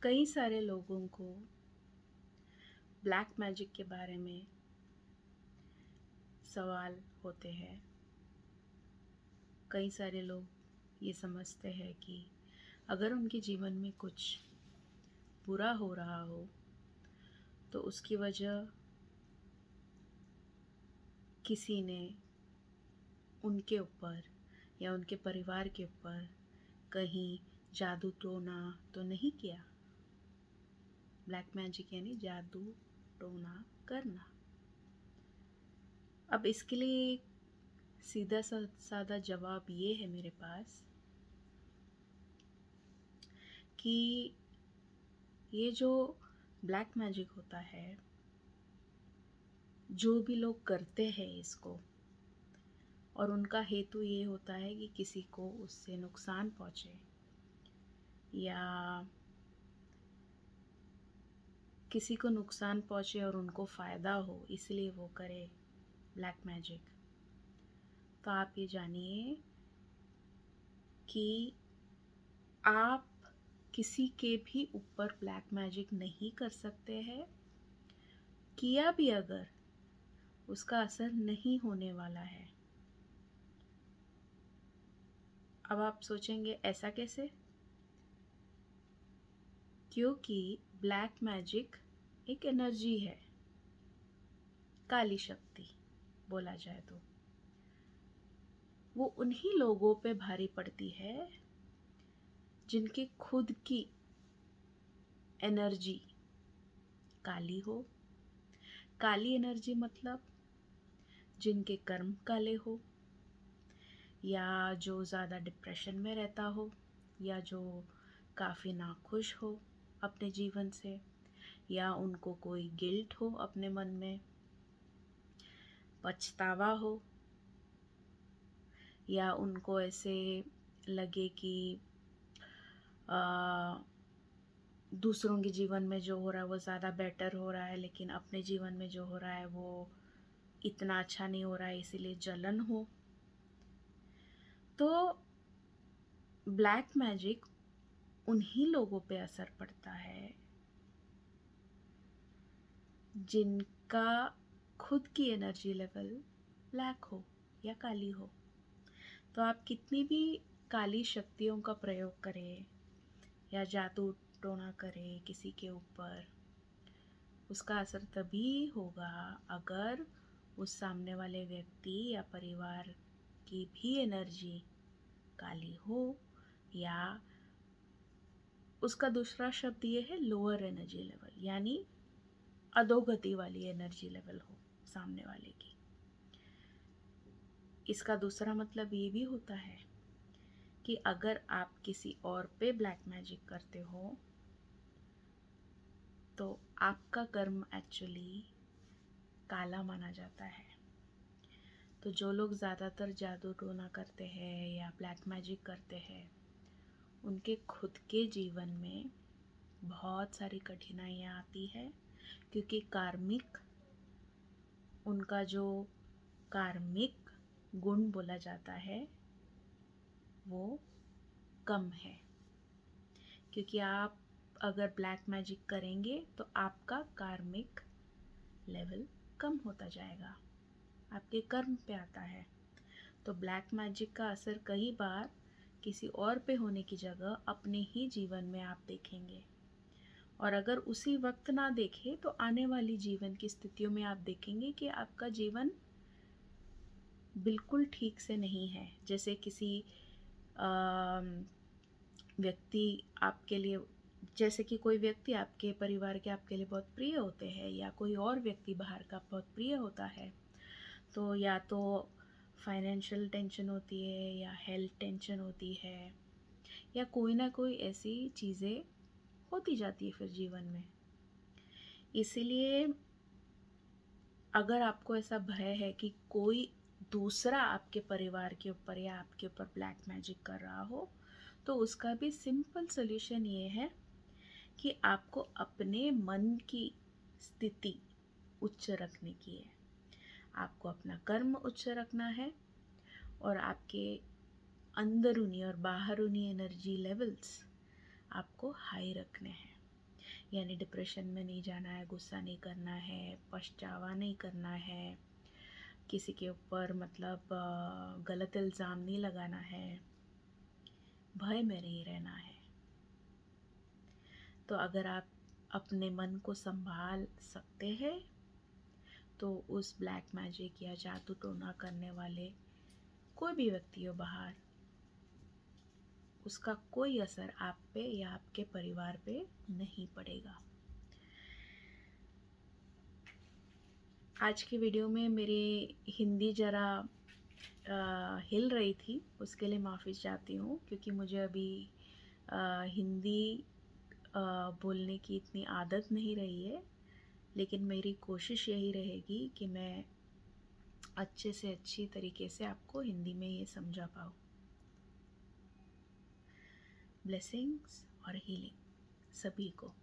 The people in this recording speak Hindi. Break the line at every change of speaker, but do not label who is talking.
कई सारे लोगों को ब्लैक मैजिक के बारे में सवाल होते हैं। कई सारे लोग ये समझते हैं कि अगर उनके जीवन में कुछ बुरा हो रहा हो तो उसकी वजह किसी ने उनके ऊपर या उनके परिवार के ऊपर कहीं जादू टोना तो नहीं किया। ब्लैक मैजिक यानी जादू टोना करना। अब इसके लिए सीधा सा सादा जवाब ये है मेरे पास कि ये जो ब्लैक मैजिक होता है, जो भी लोग करते हैं इसको, और उनका हेतु ये होता है कि किसी को उससे नुकसान पहुंचे या किसी को नुकसान पहुंचे और उनको फ़ायदा हो, इसलिए वो करे ब्लैक मैजिक। तो आप ये जानिए कि आप किसी के भी ऊपर ब्लैक मैजिक नहीं कर सकते हैं। किया भी अगर, उसका असर नहीं होने वाला है। अब आप सोचेंगे ऐसा कैसे? क्योंकि ब्लैक मैजिक एक एनर्जी है, काली शक्ति बोला जाए तो। वो उन्हीं लोगों पे भारी पड़ती है जिनकी खुद की एनर्जी काली हो। काली एनर्जी मतलब जिनके कर्म काले हो, या जो ज़्यादा डिप्रेशन में रहता हो, या जो काफ़ी नाखुश हो अपने जीवन से, या उनको कोई गिल्ट हो अपने मन में, पछतावा हो, या उनको ऐसे लगे कि आ, दूसरों के जीवन में जो हो रहा है वो ज़्यादा बेटर हो रहा है, लेकिन अपने जीवन में जो हो रहा है वो इतना अच्छा नहीं हो रहा है, इसीलिए जलन हो। तो ब्लैक मैजिक उन्हीं लोगों पे असर पड़ता है जिनका खुद की एनर्जी लेवल ब्लैक हो या काली हो। तो आप कितनी भी काली शक्तियों का प्रयोग करें या जादू टोना करें किसी के ऊपर, उसका असर तभी होगा अगर उस सामने वाले व्यक्ति या परिवार की भी एनर्जी काली हो, या उसका दूसरा शब्द ये है लोअर एनर्जी लेवल, यानी अधोगति वाली एनर्जी लेवल हो सामने वाले की। इसका दूसरा मतलब ये भी होता है कि अगर आप किसी और पे ब्लैक मैजिक करते हो तो आपका कर्म एक्चुअली काला माना जाता है। तो जो लोग ज़्यादातर जादू टोना करते हैं या ब्लैक मैजिक करते हैं, उनके खुद के जीवन में बहुत सारी कठिनाइयाँ आती है, क्योंकि कार्मिक, उनका जो कार्मिक गुण बोला जाता है वो कम है। क्योंकि आप अगर ब्लैक मैजिक करेंगे तो आपका कार्मिक लेवल कम होता जाएगा, आपके कर्म पे आता है। तो ब्लैक मैजिक का असर कई बार किसी और पे होने की जगह अपने ही जीवन में आप देखेंगे, और अगर उसी वक्त ना देखें तो आने वाली जीवन की स्थितियों में आप देखेंगे कि आपका जीवन बिल्कुल ठीक से नहीं है। जैसे किसी व्यक्ति आपके लिए, जैसे कि कोई व्यक्ति आपके परिवार के आपके लिए बहुत प्रिय होते हैं, या कोई और व्यक्ति बाहर का बहुत प्रिय होता है, तो या तो फाइनेंशियल टेंशन होती है, या हेल्थ टेंशन होती है, या कोई ना कोई ऐसी चीज़ें होती जाती है फिर जीवन में। इसीलिए अगर आपको ऐसा भय है कि कोई दूसरा आपके परिवार के ऊपर या आपके ऊपर ब्लैक मैजिक कर रहा हो, तो उसका भी सिंपल सोल्यूशन ये है कि आपको अपने मन की स्थिति उच्च रखने की है। आपको अपना कर्म उच्च रखना है, और आपके अंदरूनी और बाहरूनी एनर्जी लेवल्स आपको हाई रखने हैं। यानी डिप्रेशन में नहीं जाना है, गुस्सा नहीं करना है, पछतावा नहीं करना है, किसी के ऊपर मतलब गलत इल्ज़ाम नहीं लगाना है, भय में नहीं रहना है। तो अगर आप अपने मन को संभाल सकते हैं तो उस ब्लैक मैजिक या जादू टोना करने वाले कोई भी व्यक्ति हो बाहर, उसका कोई असर आप पे या आपके परिवार पे नहीं पड़ेगा। आज की वीडियो में मेरी हिंदी ज़रा हिल रही थी, उसके लिए माफ़ी चाहती हूँ, क्योंकि मुझे अभी हिंदी बोलने की इतनी आदत नहीं रही है। लेकिन मेरी कोशिश यही रहेगी कि मैं अच्छे से अच्छी तरीके से आपको हिंदी में ये समझा पाऊँ। ब्लेसिंग्स और हीलिंग सभी को।